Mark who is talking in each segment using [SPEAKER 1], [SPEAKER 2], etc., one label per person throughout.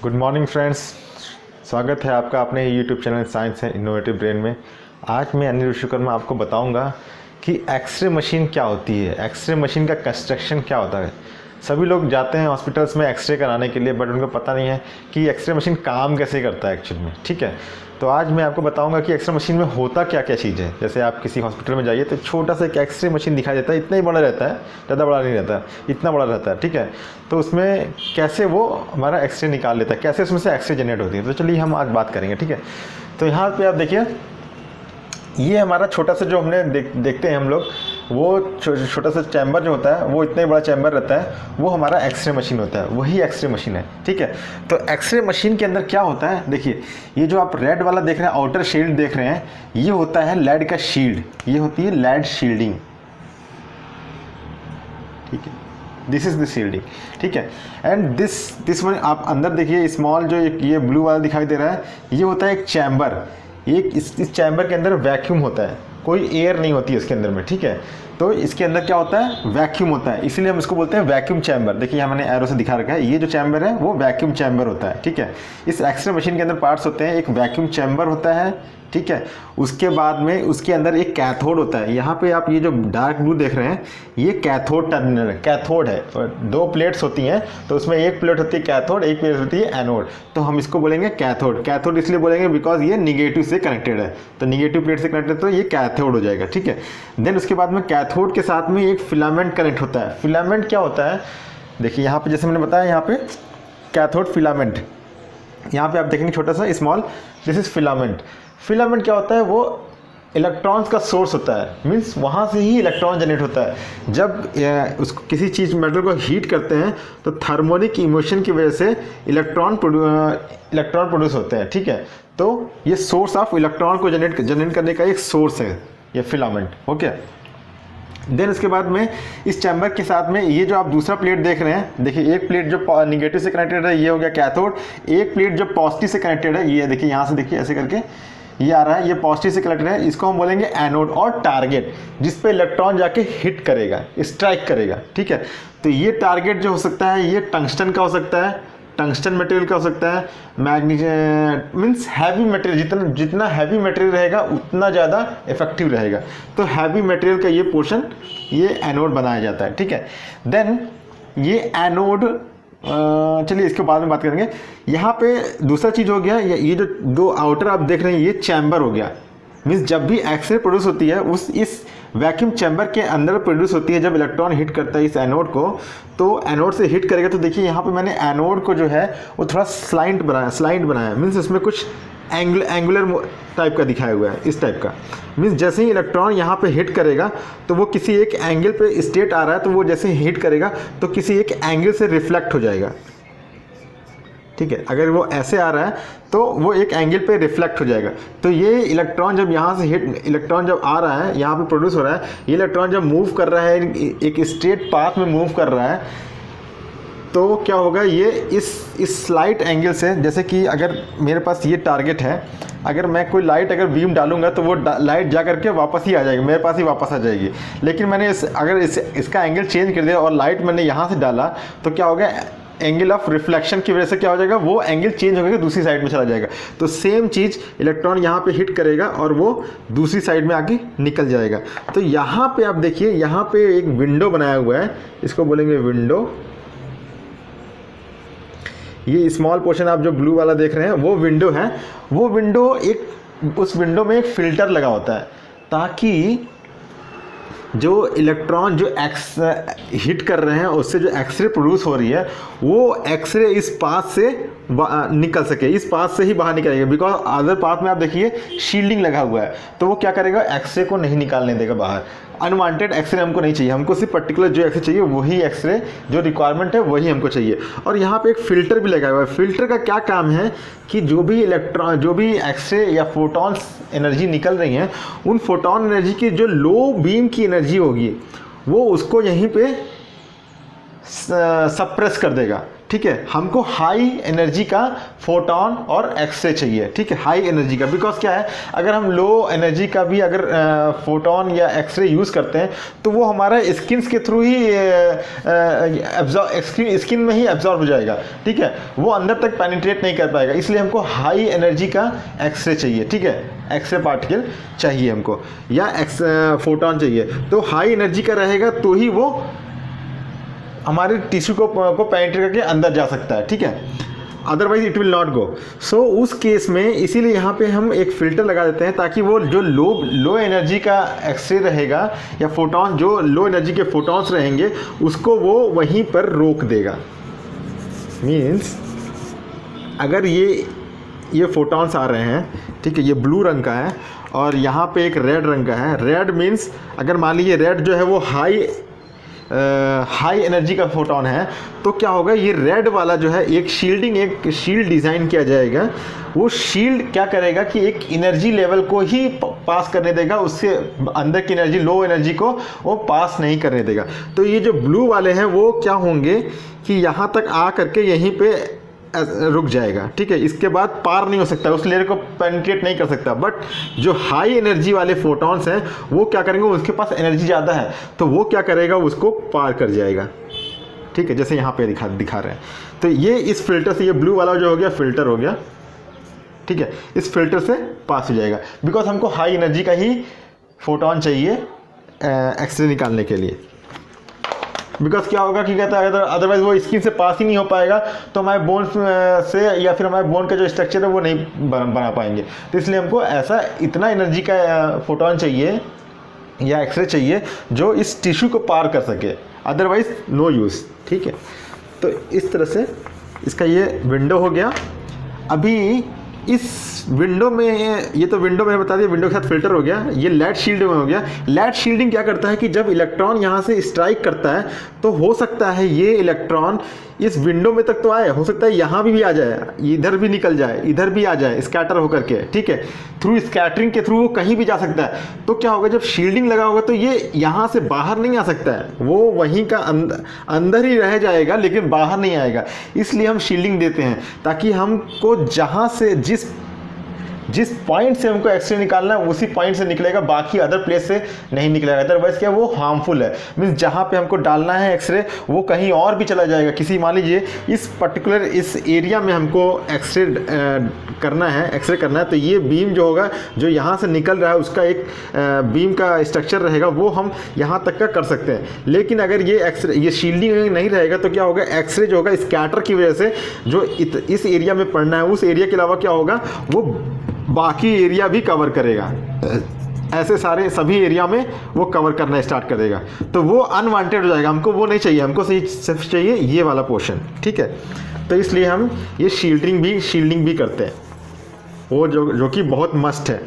[SPEAKER 1] Good morning friends, स्वागत है आपका अपने YouTube channel science and innovative brain में। आज मैं अनिल विश्वकर्मा आपको बताऊंगा कि एक्सरे मशीन क्या होती है, एक्सरे मशीन का कंस्ट्रक्शन क्या होता है। सभी लोग जाते हैं हॉस्पिटल्स में एक्सरे कराने के लिए, बट उनको पता नहीं है कि एक्सरे मशीन काम कैसे करता है एक्चुअल में। ठीक है, तो आज मैं आपको बताऊंगा कि एक्सरे मशीन में होता क्या क्या चीज़ है। जैसे आप किसी हॉस्पिटल में जाइए तो छोटा सा एक एक्सरे मशीन दिखाई देता है, इतना ही बड़ा रहता है, ज़्यादा बड़ा नहीं रहता, इतना बड़ा रहता है। ठीक है, तो उसमें कैसे वो हमारा एक्सरे निकाल लेता है, कैसे उसमें से एक्सरे जनरेट होती है, तो चलिए हम आज बात करेंगे। ठीक है, तो यहाँ पे आप देखिए, ये हमारा छोटा सा जो हमने देखते हैं हम लोग, वो छोटा सा चैम्बर जो होता है, वो इतना ही बड़ा चैम्बर रहता है, वो हमारा एक्सरे मशीन होता है, वही एक्सरे मशीन है। ठीक है, तो एक्सरे मशीन के अंदर क्या होता है, देखिए ये जो आप रेड वाला देख रहे हैं, आउटर शील्ड देख रहे हैं, ये होता है लेड का शील्ड, ये होती है लेड शील्डिंग। ठीक है, दिस इज द शील्डिंग। ठीक है, एंड दिस वन आप अंदर देखिए, स्मॉल जो ये ब्लू वाला दिखाई दे रहा है, ये होता है एक चैम्बर। इस चैम्बर के अंदर वैक्यूम होता है, कोई एयर नहीं होती है इसके अंदर में। ठीक है, तो इसके अंदर क्या होता है, वैक्यूम होता है, इसीलिए हम इसको बोलते हैं वैक्यूम चैम्बर। देखिए यहाँ मैंने एरो से दिखा रखा है, ये जो चैम्बर है वो वैक्यूम चैम्बर होता है। ठीक है, इस एक्सरे मशीन के अंदर पार्ट्स होते हैं, एक वैक्यूम चैम्बर होता है। ठीक है, उसके बाद में उसके अंदर एक कैथोड होता है। यहाँ पे आप ये जो डार्क ब्लू देख रहे हैं, ये कैथोड टर्मिनल है, कैथोड है। दो प्लेट्स होती हैं, तो उसमें एक प्लेट होती है कैथोड, एक प्लेट होती है एनोड, तो हम इसको बोलेंगे कैथोड। कैथोड इसलिए बोलेंगे बिकॉज ये निगेटिव से कनेक्टेड है, तो निगेटिव प्लेट से कनेक्टेड, तो ये कैथोड हो जाएगा। ठीक है, देन उसके बाद में कैथोड के साथ में एक फिलामेंट कनेक्ट होता है। फिलामेंट क्या होता है, देखिए यहाँ पे जैसे मैंने बताया, यहाँ पे कैथोड फिलामेंट, यहाँ पे आप देखेंगे छोटा सा small, this is filament. Filament क्या होता है, वो इलेक्ट्रॉन्स का सोर्स होता है, मीन्स वहाँ से ही इलेक्ट्रॉन जनरेट होता है। जब उसको किसी चीज़ मेटल को हीट करते हैं तो थर्मोनिक इमोशन की वजह से इलेक्ट्रॉन प्रोड्यूस होते हैं। ठीक है, तो ये सोर्स ऑफ इलेक्ट्रॉन को जनरेट करने का एक सोर्स है ये फिलामेंट। ओके, देन उसके बाद में इस चैम्बर के साथ में ये जो आप दूसरा प्लेट देख रहे हैं, देखिए एक प्लेट जो निगेटिव से कनेक्टेड है, ये हो गया कैथोड। एक प्लेट जो पॉजिटिव से कनेक्टेड है, ये देखिए यहाँ से देखिए ऐसे करके ये आ रहा है, ये पॉजिटिव से कनेक्टेड है, इसको हम बोलेंगे एनोड और टारगेट, जिस पे इलेक्ट्रॉन जाके हिट करेगा, स्ट्राइक करेगा। ठीक है, तो ये टारगेट जो हो सकता है, ये टंगस्टन का हो सकता है, टंगस्टन मटेरियल का हो सकता है, मैग्नीशियम मीन्स हैवी मटेरियल, जितना हैवी मटेरियल रहेगा उतना ज़्यादा इफेक्टिव रहेगा, तो हैवी मटेरियल का ये पोर्शन ये एनोड बनाया जाता है। ठीक है, देन ये एनोड, चलिए इसके बाद में बात करेंगे। यहाँ पे दूसरा चीज़ हो गया, ये जो दो आउटर आप देख रहे हैं, ये चैम्बर हो गया। मीन्स जब भी एक्सरे प्रोड्यूस होती है, इस वैक्यूम चैम्बर के अंदर प्रोड्यूस होती है। जब इलेक्ट्रॉन हिट करता है इस एनोड को, तो एनोड से हिट करेगा, तो देखिए यहाँ पे मैंने एनोड को जो है वो थोड़ा स्लाइंट बनाया, मीन्स उसमें कुछ एंगुलर टाइप का दिखाया हुआ है, इस टाइप का। मीन्स जैसे ही इलेक्ट्रॉन यहाँ पे हिट करेगा तो वो किसी एक एंगल पे स्टेट आ रहा है, तो वो जैसे ही हिट करेगा तो किसी एक एंगल से रिफ्लेक्ट हो जाएगा। ठीक है, अगर वो ऐसे आ रहा है तो वो एक एंगल पे रिफ्लेक्ट हो जाएगा। तो ये इलेक्ट्रॉन जब यहाँ से इलेक्ट्रॉन जब आ रहा है, यहाँ पे प्रोड्यूस हो रहा है, ये इलेक्ट्रॉन जब मूव कर रहा है, एक स्ट्रेट पाथ में मूव कर रहा है, तो क्या होगा, ये इस स्लाइट एंगल से, जैसे कि अगर मेरे पास ये टारगेट है, अगर मैं कोई लाइट अगर बीम डालूंगा तो वो लाइट जा करके वापस ही आ जाएगी, मेरे पास ही वापस आ जाएगी। लेकिन मैंने इसका एंगल चेंज कर दिया और लाइट मैंने यहाँ से डाला, तो क्या होगा, एंगल ऑफ रिफ्लेक्शन की वजह से क्या हो जाएगा, वो एंगल चेंज होकर दूसरी साइड में चला जाएगा। तो सेम चीज़ इलेक्ट्रॉन यहाँ पे हिट करेगा और वो दूसरी साइड में आके निकल जाएगा। तो यहाँ पे आप देखिए, यहाँ पे एक विंडो बनाया हुआ है, इसको बोलेंगे विंडो। ये स्मॉल पोर्शन आप जो ब्लू वाला देख रहे हैं वो विंडो है। वो विंडो उस विंडो में एक फिल्टर लगा होता है, ताकि जो इलेक्ट्रॉन जो हिट कर रहे हैं उससे जो एक्सरे प्रोड्यूस हो रही है, वो एक्सरे इस पाथ से निकल सके, इस पाथ से ही बाहर निकलेगा। बिकॉज अदर पाथ में आप देखिए शील्डिंग लगा हुआ है, तो वो क्या करेगा, एक्सरे को नहीं निकालने देगा बाहर। अनवांटेड एक्सरे हमको नहीं चाहिए, हमको सिर्फ पर्टिकुलर जो एक्सरे चाहिए वही एक्सरे, जो रिक्वायरमेंट है वही हमको चाहिए। और यहाँ पे एक फ़िल्टर भी लगा हुआ है। फ़िल्टर का क्या काम है कि जो भी एक्सरे या फोटॉन्स एनर्जी निकल रही हैं, उन फोटॉन एनर्जी की जो लो बीम की एनर्जी होगी, वो उसको यहीं पे सप्रेस कर देगा। ठीक है, हमको हाई एनर्जी का फोटोन और एक्सरे चाहिए। ठीक है, हाई एनर्जी का, बिकॉज क्या है, अगर हम लो एनर्जी का भी अगर फोटोन या एक्सरे यूज़ करते हैं तो वो हमारा स्किन के थ्रू ही स्किन में ही एब्जॉर्ब हो जाएगा। ठीक है, वो अंदर तक पेनिट्रेट नहीं कर पाएगा, इसलिए हमको हाई एनर्जी का एक्सरे चाहिए। ठीक है, एक्सरे पार्टिकल चाहिए हमको, या फोटोन चाहिए। तो हाई एनर्जी का रहेगा तो ही वो हमारे टिश्यू को पेनिट्रेट करके अंदर जा सकता है। ठीक है, otherwise it will not go. So उस केस में इसीलिए यहाँ पे हम एक फ़िल्टर लगा देते हैं, ताकि वो जो लो एनर्जी का एक्सरे रहेगा या फोटॉन, जो लो एनर्जी के फोटॉन्स रहेंगे उसको वो वहीं पर रोक देगा। मीन्स अगर ये फोटॉन्स आ रहे हैं, ठीक है, ये ब्लू रंग का है और यहाँ पे एक रेड रंग का है। रेड मीन्स अगर मान लीजिए रेड जो है वो हाई एनर्जी का फोटोन है, तो क्या होगा, ये रेड वाला जो है एक शील्ड डिज़ाइन किया जाएगा। वो शील्ड क्या करेगा कि एक एनर्जी लेवल को ही पास करने देगा, उससे अंदर की एनर्जी, लो एनर्जी को वो पास नहीं करने देगा। तो ये जो ब्लू वाले हैं वो क्या होंगे कि यहाँ तक आ करके यहीं पे रुक जाएगा। ठीक है, इसके बाद पार नहीं हो सकता, उस लेयर को पेनिट्रेट नहीं कर सकता। बट जो हाई एनर्जी वाले फोटॉन्स हैं वो क्या करेंगे, उसके पास एनर्जी ज़्यादा है तो वो क्या करेगा, उसको पार कर जाएगा। ठीक है, जैसे यहाँ पे दिखा रहे हैं। तो ये इस फिल्टर से, ये ब्लू वाला जो हो गया फिल्टर हो गया। ठीक है, इस फिल्टर से पास हो जाएगा, बिकॉज हमको हाई एनर्जी का ही फोटोन चाहिए एक्सरे निकालने के लिए। बिकॉज क्या होगा कि कहता है अदरवाइज वो स्किन से पास ही नहीं हो पाएगा, तो हमारे बोन से या फिर हमारे बोन का जो स्ट्रक्चर है वो नहीं बना पाएंगे। तो इसलिए हमको ऐसा इतना एनर्जी का फोटोन चाहिए या एक्सरे चाहिए जो इस टिश्यू को पार कर सके, अदरवाइज नो यूज़। ठीक है, तो इस तरह से इसका ये विंडो हो गया। अभी इस विंडो में, ये तो विंडो मैंने बता दिया, विंडो के साथ फिल्टर हो गया। ये लेड शील्ड में हो गया। लेड शील्डिंग क्या करता है कि जब इलेक्ट्रॉन यहाँ से स्ट्राइक करता है तो हो सकता है ये इलेक्ट्रॉन इस विंडो में तक तो आए, हो सकता है यहाँ भी आ जाए, इधर भी निकल जाए, इधर भी आ जाए, स्कैटर होकर के। ठीक है, थ्रू स्कैटरिंग के थ्रू वो कहीं भी जा सकता है। तो क्या होगा, जब शील्डिंग लगा होगा तो ये यहाँ से बाहर नहीं आ सकता है, वो वहीं का अंदर ही रह जाएगा, लेकिन बाहर नहीं आएगा। इसलिए हम शील्डिंग देते हैं, ताकि हमको जहाँ से जिस पॉइंट से हमको एक्सरे निकालना है उसी पॉइंट से निकलेगा, बाकी अदर प्लेस से नहीं निकलेगा। अदरवाइज क्या, वो हार्मफुल है। मीन्स जहाँ पे हमको डालना है एक्सरे वो कहीं और भी चला जाएगा। किसी, मान लीजिए इस पर्टिकुलर इस एरिया में हमको एक्सरे करना है, तो ये बीम जो होगा, जो यहाँ से निकल रहा है उसका एक बीम का स्ट्रक्चर रहेगा, वो हम यहाँ तक का कर सकते हैं। लेकिन अगर ये शील्डिंग नहीं रहेगा तो क्या होगा, एक्सरे जो होगा स्कैटर की वजह से जो इस एरिया में पड़ना है उस एरिया के अलावा क्या होगा, वो बाकी एरिया भी कवर करेगा। ऐसे सभी एरिया में वो कवर करना स्टार्ट कर देगा, तो वो अनवांटेड हो जाएगा। हमको वो नहीं चाहिए, हमको सिर्फ चाहिए ये वाला पोर्शन। ठीक है, तो इसलिए हम ये शील्डिंग भी करते हैं, वो जो कि बहुत मस्ट है।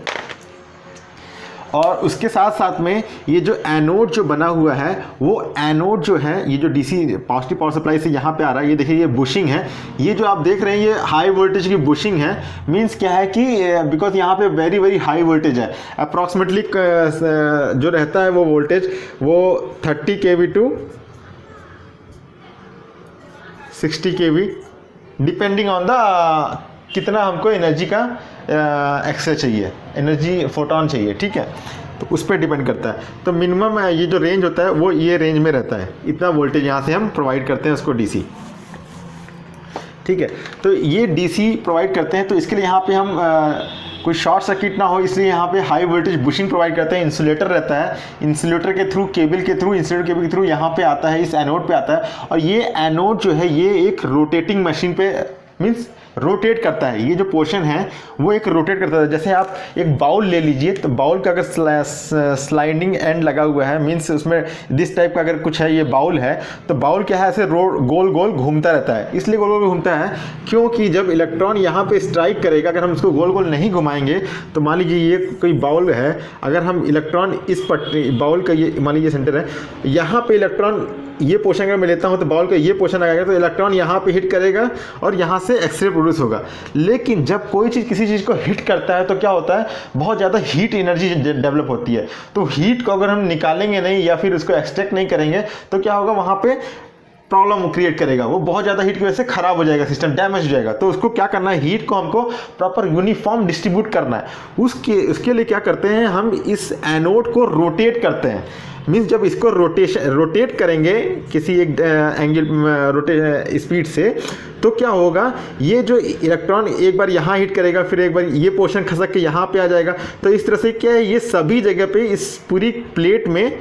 [SPEAKER 1] और उसके साथ साथ में ये जो एनोड जो बना हुआ है, वो एनोड जो है, ये जो डीसी पॉजिटिव पावर सप्लाई से यहाँ पे आ रहा है, ये देखिए ये बुशिंग है। ये जो आप देख रहे हैं ये हाई वोल्टेज की बुशिंग है। मींस क्या है कि बिकॉज यहाँ पे वेरी हाई वोल्टेज है। अप्रॉक्सीमेटली जो रहता है वो वोल्टेज वो 30 kV to 60 kV, depending on the कितना हमको एनर्जी का एक्सरे चाहिए, एनर्जी फोटोन चाहिए। ठीक है, तो उस पर डिपेंड करता है। तो मिनिमम ये जो रेंज होता है वो ये रेंज में रहता है, इतना वोल्टेज यहाँ से हम प्रोवाइड करते हैं उसको डीसी। ठीक है, तो ये डीसी प्रोवाइड करते हैं, तो इसके लिए यहाँ पे हम कोई शॉर्ट सर्किट ना हो, इसलिए यहाँ पे हाई वोल्टेज बुशिंग प्रोवाइड करते हैं। इंसुलेटर रहता है, इंसुलेटर के थ्रू, इंसुलेटर केबल के थ्रू यहाँ पे आता है, इस एनोड पे आता है। और ये एनोड जो है ये एक रोटेटिंग मशीन पे, मीन्स रोटेट करता है। ये जो पोर्शन है वो एक रोटेट करता है। जैसे आप एक बाउल ले लीजिए, तो बाउल का अगर स्लाइडिंग एंड लगा हुआ है, मीन्स उसमें दिस टाइप का अगर कुछ है, ये बाउल है, तो बाउल क्या है, ऐसे गोल गोल घूमता रहता है। इसलिए गोल गोल घूमता है क्योंकि जब इलेक्ट्रॉन यहाँ पे स्ट्राइक करेगा, अगर हम उसको गोल गोल नहीं घुमाएंगे, तो मान लीजिए ये कोई बाउल है, अगर हम इलेक्ट्रॉन इस बाउल का, ये मान लीजिए सेंटर है, यहाँ पे इलेक्ट्रॉन ये पोर्शन अगर मैं लेता हूँ तो बाउल का ये पोर्शन आएगा, तो इलेक्ट्रॉन यहाँ पे हिट करेगा और यहाँ से एक्सरे प्रोड्यूस होगा। लेकिन जब कोई चीज़ किसी चीज़ को हिट करता है तो क्या होता है, बहुत ज़्यादा हीट एनर्जी डेवलप होती है। तो हीट को अगर हम निकालेंगे नहीं या फिर उसको एक्सट्रैक्ट नहीं करेंगे तो क्या होगा, वहाँ पे प्रॉब्लम क्रिएट करेगा, वो बहुत ज़्यादा हीट की वजह से खराब हो जाएगा, सिस्टम डैमेज हो जाएगा। तो उसको क्या करना है, हीट को हमको प्रॉपर यूनिफॉर्म डिस्ट्रीब्यूट करना है। उसके लिए क्या करते हैं, हम इस एनोड को रोटेट करते हैं। मीन्स जब इसको रोटेट करेंगे किसी एक एंगल स्पीड से, तो क्या होगा, ये जो इलेक्ट्रॉन एक बार यहाँ हिट करेगा, फिर एक बार ये पोर्शन खसक के यहाँ पे आ जाएगा। तो इस तरह से क्या है, ये सभी जगह पे इस पूरी प्लेट में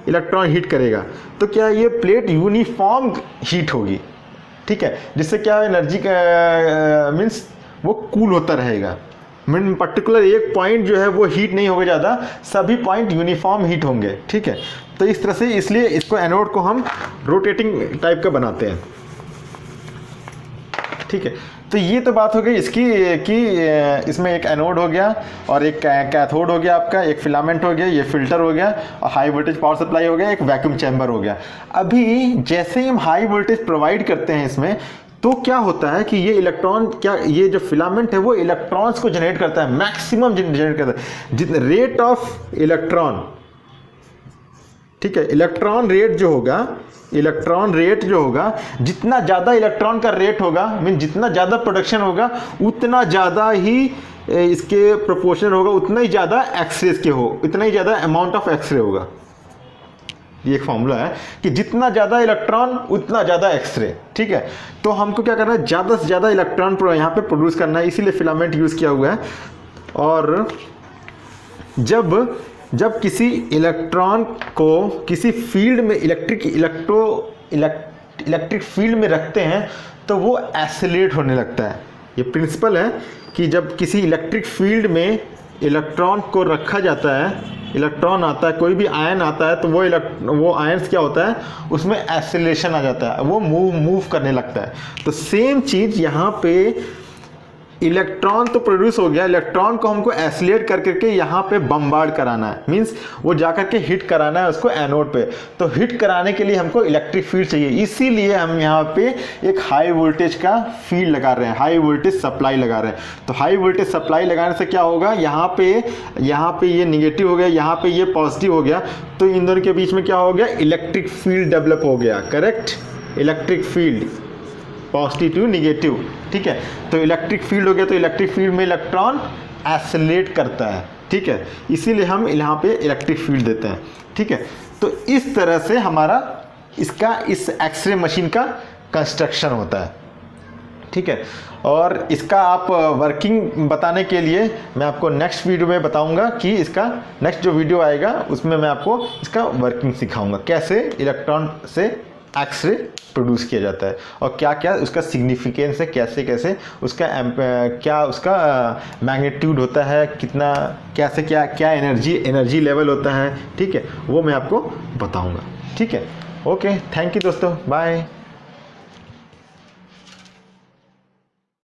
[SPEAKER 1] इलेक्ट्रॉन हीट करेगा। तो क्या ये प्लेट यूनिफॉर्म हीट होगी, ठीक है, जिससे क्या एनर्जी का मीन्स वो कूल होता रहेगा। मीन पर्टिकुलर एक पॉइंट जो है वो हीट नहीं होगा ज़्यादा, सभी पॉइंट यूनिफॉर्म हीट होंगे, ठीक है। तो इस तरह से, इसलिए इसको एनोड को हम रोटेटिंग टाइप का बनाते हैं, ठीक है। तो ये तो बात हो गई इसकी कि इसमें एक एनोड हो गया और एक कैथोड हो गया आपका, एक फिलामेंट हो गया, ये फिल्टर हो गया, और हाई वोल्टेज पावर सप्लाई हो गया, एक वैक्यूम चैम्बर हो गया। अभी जैसे ही हम हाई वोल्टेज प्रोवाइड करते हैं इसमें, तो क्या होता है कि ये इलेक्ट्रॉन, क्या ये जो फिलामेंट है वो इलेक्ट्रॉन्स को जनरेट करता है, मैक्सिमम जनरेट करता है। जितना रेट ऑफ इलेक्ट्रॉन, ठीक है, इलेक्ट्रॉन रेट जो होगा, जितना ज़्यादा इलेक्ट्रॉन का रेट होगा, मीन जितना ज़्यादा प्रोडक्शन होगा, उतना ज़्यादा ही इसके प्रोपोर्शनल होगा, उतना ही ज़्यादा एक्सरेज के हो, उतना ही ज़्यादा अमाउंट ऑफ एक्सरे होगा। ये एक फॉर्मूला है कि जितना ज़्यादा इलेक्ट्रॉन उतना ज़्यादा एक्सरे, ठीक है। तो हमको क्या करना है, ज़्यादा से ज़्यादा इलेक्ट्रॉन यहाँ पे प्रोड्यूस करना है, इसीलिए फिलामेंट यूज़ किया हुआ है। और जब किसी इलेक्ट्रॉन को किसी फील्ड में इलेक्ट्रिक फील्ड में रखते हैं, तो वो एक्सेलरेट होने लगता है। ये प्रिंसिपल है कि जब किसी इलेक्ट्रिक फील्ड में इलेक्ट्रॉन को रखा जाता है, इलेक्ट्रॉन आता है, कोई भी आयन आता है, तो वो आयन्स क्या होता है, उसमें एक्सेलरेशन आ जाता है, वो मूव करने लगता है। तो सेम चीज़ यहाँ पे इलेक्ट्रॉन तो प्रोड्यूस हो गया, इलेक्ट्रॉन को हमको एक्सेलरेट कर करके यहाँ पे बम्बार्ड कराना है, मींस वो जाकर के हिट कराना है उसको एनोड पे। तो हिट कराने के लिए हमको इलेक्ट्रिक फील्ड चाहिए, इसीलिए हम यहाँ पे एक हाई वोल्टेज का फील्ड लगा रहे हैं, हाई वोल्टेज सप्लाई लगा रहे हैं। तो हाई वोल्टेज सप्लाई लगाने से क्या होगा, यहाँ पे ये निगेटिव हो गया, यहाँ पे ये पॉजिटिव हो गया, तो इन दोनों के बीच में क्या हो गया, इलेक्ट्रिक फील्ड डेवलप हो गया, correct, electric field, positive to negative, ठीक है। तो इलेक्ट्रिक फील्ड हो गया, तो इलेक्ट्रिक फील्ड में इलेक्ट्रॉन एक्सेलरेट करता है, ठीक है, इसीलिए हम यहाँ पे इलेक्ट्रिक फील्ड देते हैं, ठीक है। तो इस तरह से हमारा इस एक्सरे मशीन का कंस्ट्रक्शन होता है, ठीक है। और इसका आप वर्किंग बताने के लिए मैं आपको नेक्स्ट वीडियो में बताऊंगा कि इसका नेक्स्ट जो वीडियो आएगा उसमें मैं आपको इसका वर्किंग सिखाऊंगा, कैसे इलेक्ट्रॉन से एक्सरे प्रोड्यूस किया जाता है और क्या क्या उसका सिग्निफिकेंस है, कैसे उसका क्या उसका मैग्नीट्यूड होता है, कितना कैसे क्या एनर्जी लेवल होता है, ठीक है, वो मैं आपको बताऊंगा, ठीक है। ओके, थैंक यू दोस्तों, बाय।